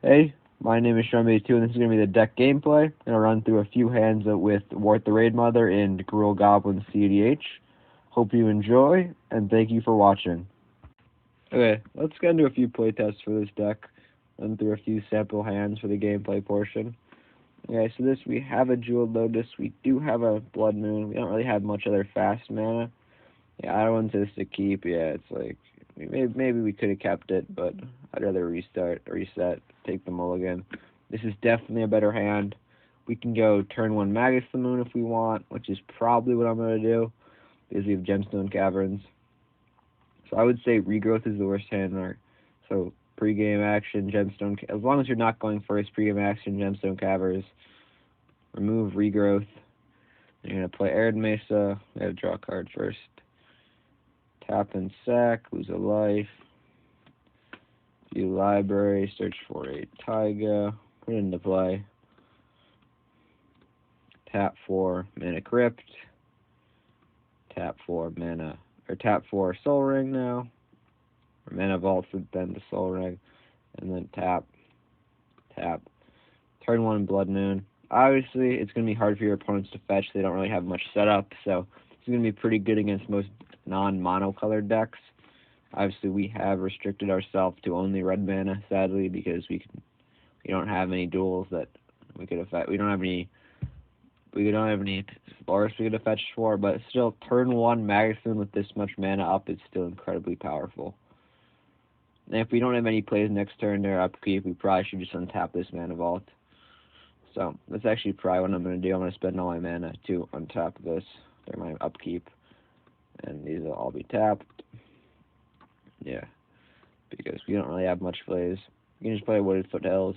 Hey, my name is Sean82, and this is going to be the deck gameplay. I'm going to run through a few hands with Wart the Raid Mother and Gruul Goblins cEDH. Hope you enjoy, and thank you for watching. Okay, let's get into a few playtests for this deck. Run through a few sample hands for the gameplay portion. Okay, so we have a Jeweled Lotus. We do have a Blood Moon. We don't really have much other fast mana. Yeah, I don't want this to keep. Yeah, it's like, maybe we could have kept it, but I'd rather reset, take the mulligan. This is definitely a better hand. We can go turn 1 Magus the Moon if we want, which is probably what I'm going to do, because we have Gemstone Caverns. So I would say Regrowth is the worst hand there. So pregame action, Gemstone, as long as you're not going first, pregame action, Gemstone Caverns. Remove Regrowth. You're going to play Arid Mesa. We have to draw a card first. Tap and sack, lose a life. View library, search for a Taiga, put it into play. Tap 4 Mana Crypt. Tap 4 Soul Ring now. Or Mana Vault for then the Soul Ring. And then tap. Turn 1 Blood Moon. Obviously, it's going to be hard for your opponents to fetch. They don't really have much setup, so it's going to be pretty good against most non-mono-colored decks. Obviously, we have restricted ourselves to only red mana, sadly, because we don't have any duels that we could affect. We don't have any forests we could have fetched for, but still, turn 1 Magus with this much mana up is still incredibly powerful. And if we don't have any plays next turn or upkeep, we probably should just untap this Mana Vault. So that's actually probably what I'm going to do. I'm going to spend all my mana to untap this during my upkeep. And these will all be tapped. Yeah. Because we don't really have much plays. You can just play Wooded Foothills.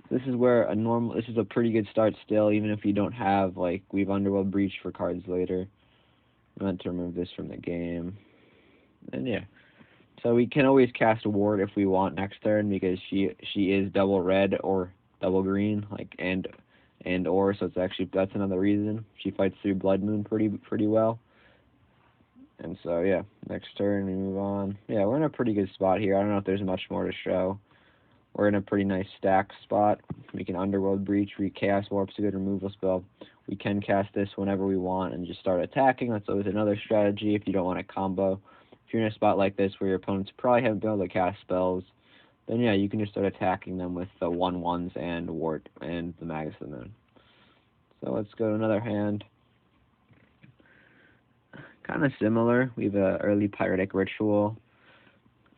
This is a pretty good start still, even if you don't have, we have Underworld Breach for cards later. I meant to remove this from the game. And yeah. So we can always cast a ward if we want next turn, because she is double red or double green, or so that's another reason. She fights through Blood Moon pretty well. And so yeah, next turn we move on. Yeah, we're in a pretty good spot here. I don't know if there's much more to show. We're in a pretty nice stack spot. We can Underworld Breach, Chaos Warp's a good removal spell. We can cast this whenever we want and just start attacking. That's always another strategy if you don't want to combo. If you're in a spot like this where your opponents probably haven't been able to cast spells, then yeah, you can just start attacking them with the 1/1s and Wart and the Magus of the Moon. So let's go to another hand. Kind of similar. We have an early Pyretic Ritual.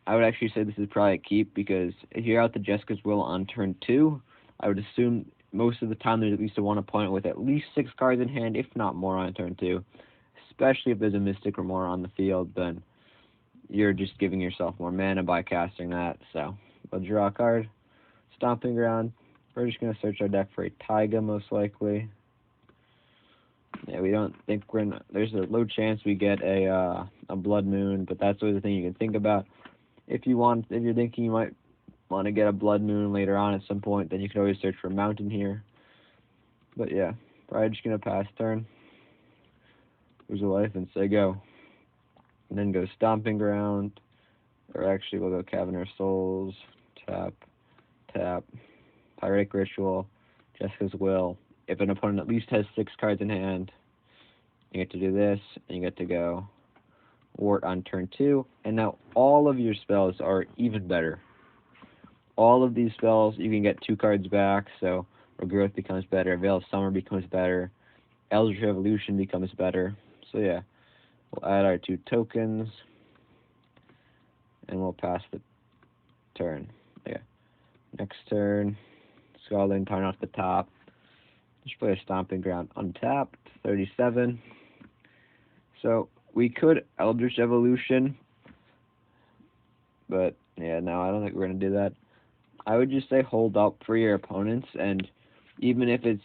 I would actually say this is probably a keep, because if you're out the Jessica's Will on turn 2, I would assume most of the time there's at least a 1 opponent with at least 6 cards in hand, if not more, on turn 2. Especially if there's a Mystic or more on the field, then you're just giving yourself more mana by casting that. So we'll draw a card. Stomping Ground. We're just going to search our deck for a Taiga, most likely. Yeah, we don't think there's a low chance we get a Blood Moon, but that's always the thing you can think about. If you're thinking you might want to get a Blood Moon later on at some point, then you can always search for Mountain here. But yeah, probably just gonna pass turn. Lose a life and say go. And then go Stomping Ground, or actually we'll go Cavern Souls, tap, Pyretic Ritual, Jessica's Will. If an opponent at least has 6 cards in hand, you get to do this, and you get to go Wart on turn 2, and now all of your spells are even better. All of these spells, you can get 2 cards back, so Regrowth becomes better, Veil of Summer becomes better, Eldritch Evolution becomes better. So yeah, we'll add our 2 tokens, and we'll pass the turn. Yeah. Next turn, Scalding Tarn off the top. Just play a Stomping Ground untapped, 37. So we could Eldritch Evolution, but yeah, no, I don't think we're going to do that. I would just say hold up for your opponents, and even if it's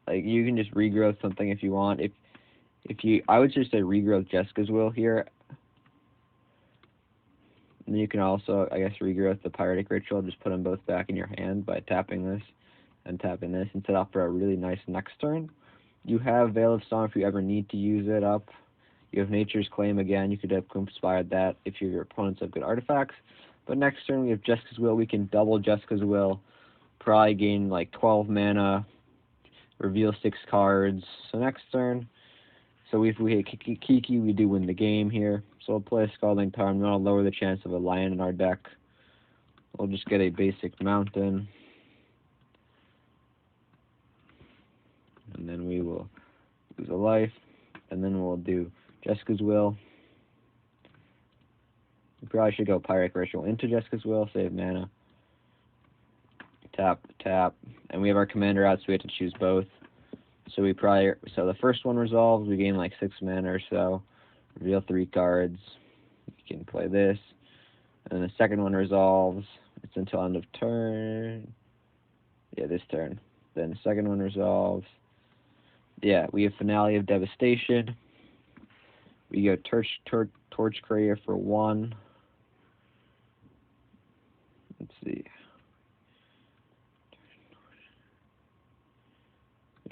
you can just regrowth something if you want. I would just say regrowth Jessica's Will here. And you can also, I guess, regrowth the Pyretic Ritual. Just put them both back in your hand by tapping this and tapping this, and set up for a really nice next turn. You have Veil of Song if you ever need to use it up. You have Nature's Claim again. You could have inspired that if your opponents have good artifacts. But next turn we have Jessica's Will. We can double Jessica's Will. Probably gain like 12 mana. Reveal 6 cards. So next turn. So if we hit Kiki, we do win the game here. So we'll play a Scalding Tarn. We want to lower the chance of a land in our deck. We'll just get a basic mountain. And then we will lose a life. And then we'll do Jessica's Will. We probably should go Pyrite Ritual into Jessica's Will, save mana. Tap, tap. And we have our commander out, so we have to choose both. So the first one resolves, we gain like 6 mana or so. Reveal 3 cards. You can play this. And then the second one resolves. It's until end of turn. Yeah, this turn. Then the second one resolves. Yeah, we have Finale of Devastation. We go Torch Courier for 1. Let's see.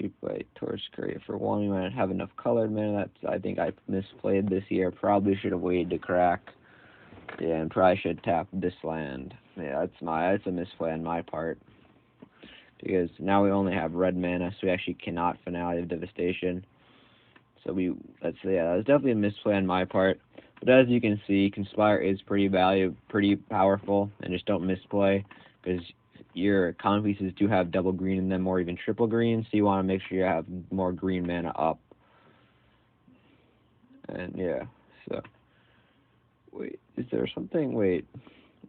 We play Torch Courier for 1. We might have enough colored mana. I think I misplayed this year. Probably should have waited to crack. Yeah, and probably should tap this land. Yeah, that's a misplay on my part. Because now we only have red mana, so we actually cannot Finale of Devastation. So that was definitely a misplay on my part. But as you can see, Conspire is pretty powerful, and just don't misplay, because your common pieces do have double green in them, or even triple green, so you want to make sure you have more green mana up. And yeah, so wait, is there something? Wait,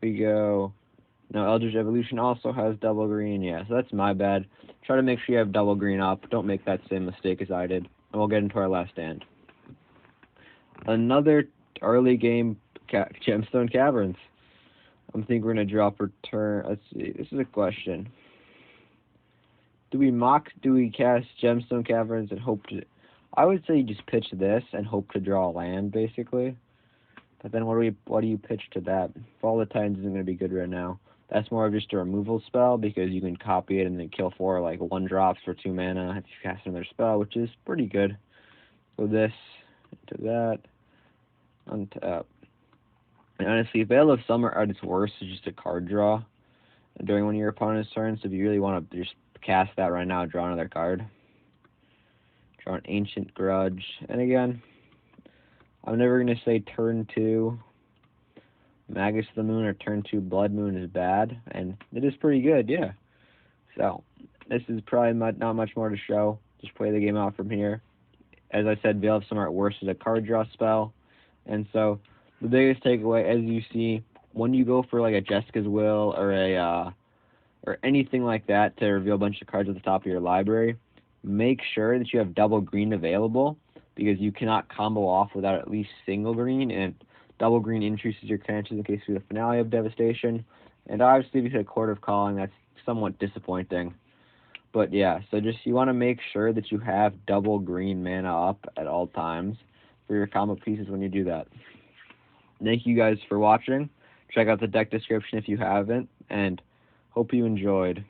we go. No, Eldritch Evolution also has double green. Yeah, so that's my bad. Try to make sure you have double green up. Don't make that same mistake as I did. And we'll get into our last stand. Another early game Gemstone Caverns. I think we're going to drop return. Let's see. This is a question. Do we cast Gemstone Caverns and hope to... I would say you just pitch this and hope to draw a land, basically. But then what do you pitch to that? Fall the Titans isn't going to be good right now. That's more of just a removal spell, because you can copy it and then kill 4 like 1-drops for 2 mana if you cast another spell, which is pretty good. So this, into that, untap. And honestly, Veil of Summer at its worst is just a card draw during one of your opponent's turns. So if you really want to just cast that right now, draw another card. Draw an Ancient Grudge. And again, I'm never going to say turn 2 Magus of the Moon or turn 2 Blood Moon is bad, and it is pretty good, yeah. So, this is probably not much more to show. Just play the game out from here. As I said, Veil of Summer at worst is a card draw spell, and so the biggest takeaway, as you see, when you go for like a Jessica's Will or or anything like that to reveal a bunch of cards at the top of your library, make sure that you have double green available, because you cannot combo off without at least single green, and double green increases your chances in case you have a Finale of Devastation. And obviously, if you hit a Court of Calling, that's somewhat disappointing. But yeah, so you want to make sure that you have double green mana up at all times for your combo pieces when you do that. Thank you guys for watching. Check out the deck description if you haven't, and hope you enjoyed.